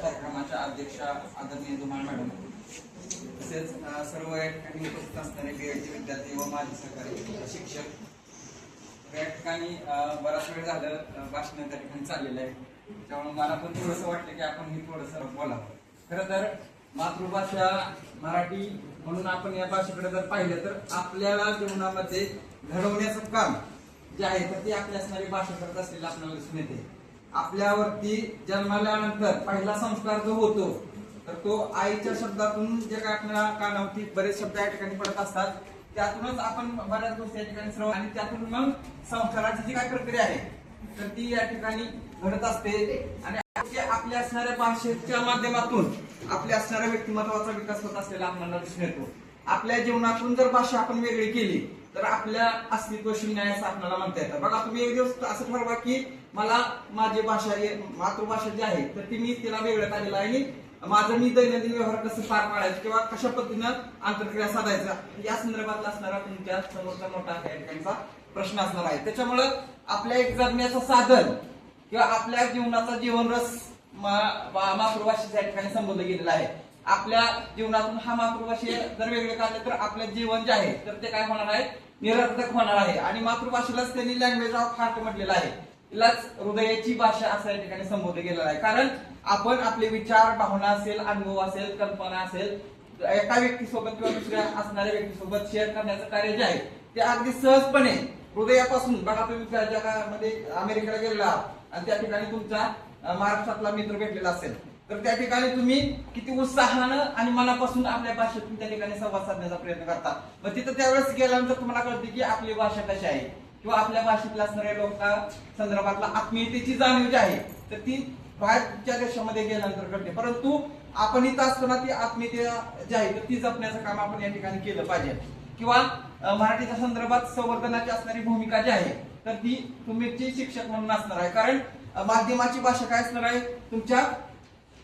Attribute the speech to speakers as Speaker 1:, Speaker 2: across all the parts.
Speaker 1: कार्यक्रमाच्या अध्यक्षा आदरणीय धुमाळ मॅडम, तसेच सर्व या ठिकाणी उपस्थित असणारे बीएडचे विद्यार्थी व माझे सहकारी शिक्षक। या ठिकाणी बराच वेळ झालं भाषण त्या ठिकाणी चाललेलं आहे, त्यामुळे मला पण थोडंसं वाटलं की आपण ही थोडंसं बोलावं। खरं तर मातृभाषा मराठी म्हणून आपण या भाषेकडे जर पाहिलं तर आपल्याला जीवनामध्ये घडवण्याचं काम जे आहे तर ती आपली असणारी भाषा करत असलेली आपल्याला दिसून येते। आपल्यावरती जन्माल्यानंतर पहिला संस्कार जो होतो तर तो आईच्या शब्दातून जे काय आपल्या कानावरती बरेच शब्द या ठिकाणी पडत असतात, त्यातूनच आपण बऱ्याच गोष्टी या ठिकाणी श्रवण आणि त्यातून मग संस्काराची जी काय प्रक्रिया आहे तर ती या ठिकाणी घडत असते आणि आपल्या असणाऱ्या भाषेच्या माध्यमातून आपल्या असणाऱ्या व्यक्तिमत्वाचा विकास होत असलेला आपल्याला दिसून येतो। आपल्या जीवनातून जर भाषा आपण वेगळी केली तर आपल्या अस्तित्व शून्य आहे असं आपल्याला म्हणता येतं। बघा, तुम्ही एक दिवस असं ठरवा की मला माझी भाषा मातृभाषा जी आहे तर ती मी तिला वेगळं काढलेलं आहे आणि माझं मी दैनंदिन व्यवहार कसं पार पाडायचं किंवा कशा पद्धतीनं आंतरक्रिया साधायचा या संदर्भातला असणारा तुमच्या समोरचा मोठा या ठिकाणचा प्रश्न असणार आहे। त्याच्यामुळं आपल्या एक जगण्याचं साधन किंवा आपल्या जीवनाचा जीवनरस मातृभाषेच्या या ठिकाणी संबोधलं गेलेला आहे। आपल्या जीवनातून हा मातृभाषे जर वेगळे काढले तर आपलं जीवन जे आहे तर ते काय होणार आहे, निरर्थक होणार आहे। आणि मातृभाषेलाच त्यांनी लँग्वेज ऑफ हार्ट म्हटलेलं आहे, तिलाच हृदयाची भाषा असं या ठिकाणी संबोधलं गेलेलं आहे। कारण आपण आपले विचार, भावना असेल, अनुभव असेल, कल्पना असेल एका व्यक्तीसोबत किंवा दुसऱ्या असणाऱ्या व्यक्तीसोबत शेअर करण्याचं कार्य जे आहे ते अगदी सहजपणे हृदयापासून, बघा तुम्ही जगामध्ये अमेरिकेला गेलेला आणि त्या ठिकाणी तुमचा महाराष्ट्रातला मित्र भेटलेला असेल तर त्या ठिकाणी तुम्ही किती उत्साहानं आणि मनापासून आपल्या भाषेतून त्या ठिकाणी संवाद साधण्याचा प्रयत्न करता। मग तिथं त्यावेळेस गेल्यानंतर तुम्हाला कळते की आपली भाषा कशी आहे किंवा आपल्या भाषेतल्या असणाऱ्या लोकां संदर्भातला आत्मीयतेची जाणीव जी आहे तर ती बाहेरच्या देशामध्ये गेल्यानंतर घडते। परंतु आपण इथं असताना ती आत्मीयता जी आहे तर ती जपण्याचं काम आपण या ठिकाणी केलं पाहिजे। किंवा मराठीच्या संदर्भात संवर्धनाची असणारी भूमिका जी आहे तर ती तुम्ही शिक्षक म्हणून असणार आहे, कारण माध्यमाची भाषा काय असणार आहे, तुमच्या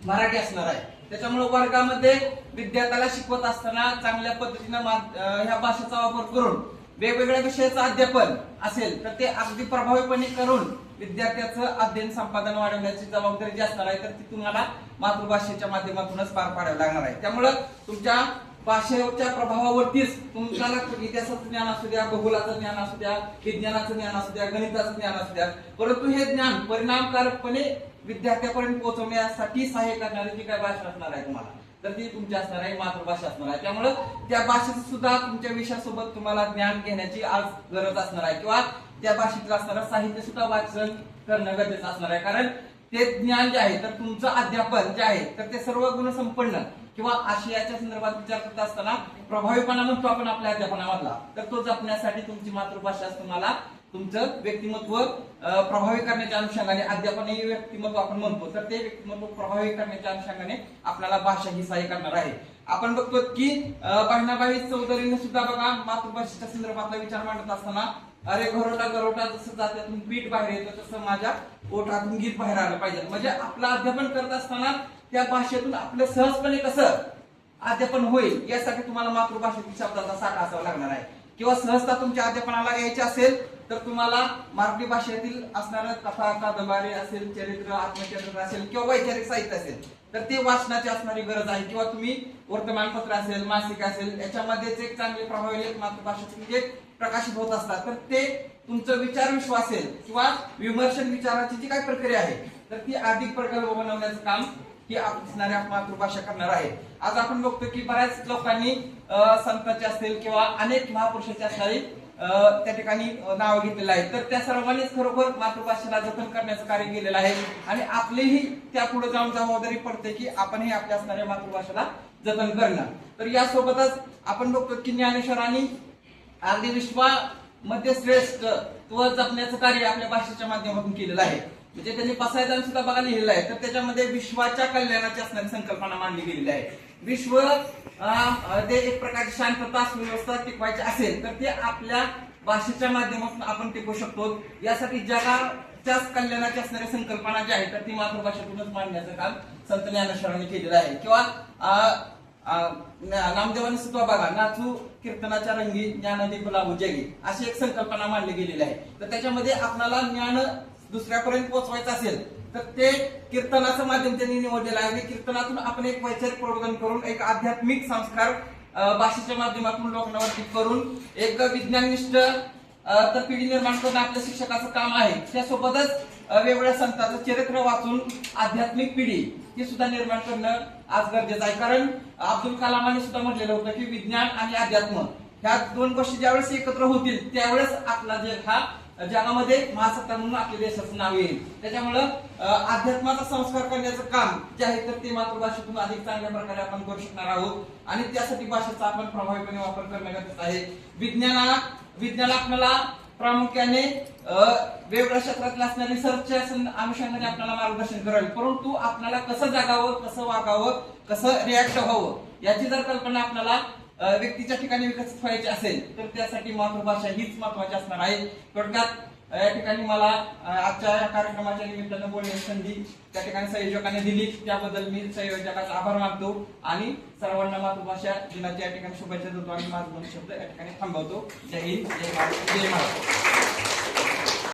Speaker 1: मराठी असणार आहे। त्याच्यामुळे वर्गामध्ये विद्यार्थ्याला शिकवत असताना चांगल्या पद्धतीनं ह्या भाषेचा वापर करून वेगवेगळ्या विषयाचं अध्यापन असेल तर ते अगदी प्रभावीपणे करून विद्यार्थ्याचं अध्ययन संपादन वाढवण्याची जबाबदारी जी असणार आहे तर ती तुम्हाला मातृभाषेच्या माध्यमातूनच पार पाडावी लागणार आहे। त्यामुळं तुमच्या भाषेच्या प्रभावावरतीच तुम्हाला इतिहासाचं ज्ञान असू द्या, भूगोलाचं ज्ञान असू द्या, विज्ञानाचं ज्ञान असू द्या, गणिताचं ज्ञान असू द्या, परंतु हे ज्ञान परिणामकारकपणे विद्यार्थ्यापर्यंत पोहोचवण्यासाठी सहाय्य करणारी जी काय भाषा असणार आहे तुम्हाला तर ती तुमची असणार आहे, मातृभाषा असणार आहे। त्यामुळे त्या भाषेचं सुद्धा तुमच्या विषयासोबत तुम्हाला ज्ञान घेण्याची आज गरज असणार आहे किंवा त्या भाषेतलं असणारं साहित्य सुद्धा वाचन करणं गरजेचं असणार आहे। कारण ते ज्ञान जे आहे तर तुमचं अध्यापन जे आहे तर ते सर्व गुणसंपन्न किंवा आशियाच्या संदर्भात विचार करत असताना प्रभावीपणा म्हणतो आपण आपल्या अध्यापनामधला तर तो जपण्यासाठी तुमची मातृभाषा तुम्हाला तुमचं व्यक्तिमत्व प्रभावी करण्याच्या अनुषंगाने, अध्यापन हे व्यक्तिमत्व आपण म्हणतो तर ते व्यक्तिमत्व प्रभावी करण्याच्या अनुषंगाने आपल्याला भाषा ही सहाय्य करणार आहे। आपण बघतो की बहिणाबाई चौधरीने सुद्धा बघा मातृभाषेच्या संदर्भातला विचार मांडत असताना, अरे घरोटा गरोटा जसं जात्यातून पीठ बाहेर येतं तसं माझ्या ओठातून गीत बाहेर आलं पाहिजे। म्हणजे आपलं अध्यापन करत असताना त्या भाषेतून आपलं सहजपणे कसं अध्यापन होईल यासाठी तुम्हाला मातृभाषेतील शब्दाचा साठा असावा लागणार आहे। किंवा सहजता तुमच्या अध्यापनाला यायची असेल तर तुम्हाला मराठी भाषेतील असणारं कथा, कादंबरी असेल, चरित्र, आत्मचरित्र असेल किंवा वैचारिक साहित्य असेल तर ते वाचनाची असणारी गरज आहे। किंवा तुम्ही वर्तमानपत्र असेल, मासिक असेल याच्यामध्येच एक चांगले प्रभावी लेख मातृभाषेतून जे प्रकाशित होत असतात तर ते तुमचं विचार विश्व असेल किंवा विमर्शन विचाराची जी काही प्रक्रिया आहे तर ती अधिक प्रगल्भ बनवण्याचं काम ही असणाऱ्या मातृभाषा करणार आहे। आज आपण बघतो की बऱ्याच लोकांनी संतांचे असतील किंवा अनेक महापुरुषांची असणारी त्या ठिकाणी नाव घेतलेलं आहे तर त्या सर्वांनीच खरोखर मातृभाषेला जतन करण्याचं कार्य केलेलं आहे आणि आपलीही त्या पुढे जाऊन जबाबदारी पडते की आपणही आपल्या असणाऱ्या मातृभाषेला जतन करणं। तर यासोबतच आपण बघतो की ज्ञानेश्वरांनी अगदी विश्वामध्ये श्रेष्ठत्व जपण्याचं कार्य आपल्या भाषेच्या माध्यमातून केलेलं आहे। म्हणजे त्यांनी पसायदान सुद्धा बघा लिहिलेलं आहे तर त्याच्यामध्ये विश्वाच्या कल्याणाची असणारी संकल्पना मांडली गेलेली आहे। विश्व ते एक प्रकारची शांतता सुव्यवस्था टिकवायची असेल तर ते आपल्या भाषेच्या माध्यमातून आपण टिकवू शकतो। यासाठी जगाच्याच कल्याणाची असणारी संकल्पना जी आहे तर ती मातृभाषेतूनच मांडण्याचं काम संत ज्ञानेश्वरांनी केलेलं आहे। किंवा नामदेवांनी सुद्धा बघा, नाचू कीर्तनाच्या रंगी ज्ञानदीप लावू जगी अशी एक संकल्पना मांडली गेलेली आहे। तर त्याच्यामध्ये आपल्याला ज्ञान दुसऱ्यापर्यंत पोहोचवायचं असेल तर ते कीर्तनाचं माध्यम त्यांनी निवडलेलं आहे आणि कीर्तनातून आपण एक वैचारिक प्रबोधन करून एक आध्यात्मिक संस्कार भाषेच्या माध्यमातून लोकांवरती करून एक विज्ञाननिष्ठ तर पिढी निर्माण करणं आपल्या शिक्षकाचं काम आहे. त्यासोबतच वेगवेगळ्या संतांचं चरित्र वाचून आध्यात्मिक पिढी ही सुद्धा निर्माण करणं आज गरजेचं आहे. कारण अब्दुल कलामांनी सुद्धा म्हटलेलं होतं की विज्ञान आणि अध्यात्म ह्या दोन गोष्टी ज्यावेळेस एकत्र होतील त्यावेळेस आपला जग हा जगामध्ये महासत्ता म्हणून आपल्या देशाचं नाव येईल. त्याच्यामुळं अध्यात्माचा संस्कार करण्याचं काम जे आहे तर ते मातृभाषेतून अधिक चांगल्या प्रकारे आपण करू शकणार आहोत आणि त्यासाठी भाषेचा आपण प्रभावीपणे वापर करणं गरजेचं आहे. विज्ञान आपल्याला प्रामुख्याने वेगवेगळ्या क्षेत्रातल्या असणारी रिसर्चच्या अनुषंगाने आपल्याला मार्गदर्शन करेल, परंतु आपल्याला कसं जगावं, कसं वागावं, कसं रिॲक्ट व्हावं याची जर कल्पना आपल्याला व्यक्तीच्या ठिकाणी विकसित व्हायची असेल तर त्यासाठी मातृभाषा हीच महत्वाची असणार आहे. थोडक्यात या ठिकाणी मला आजच्या या कार्यक्रमाच्या निमित्तानं बोलण्याची संधी त्या ठिकाणी संयोजकांनी दिली, त्याबद्दल मी संयोजकाचा आभार मानतो आणि सर्वांना मातृभाषा दिनाच्या या ठिकाणी शुभेच्छा देतो आणि माझे दोन शब्द या ठिकाणी थांबवतो. जय हिंद, जय भारत, जय महाराष्ट्र.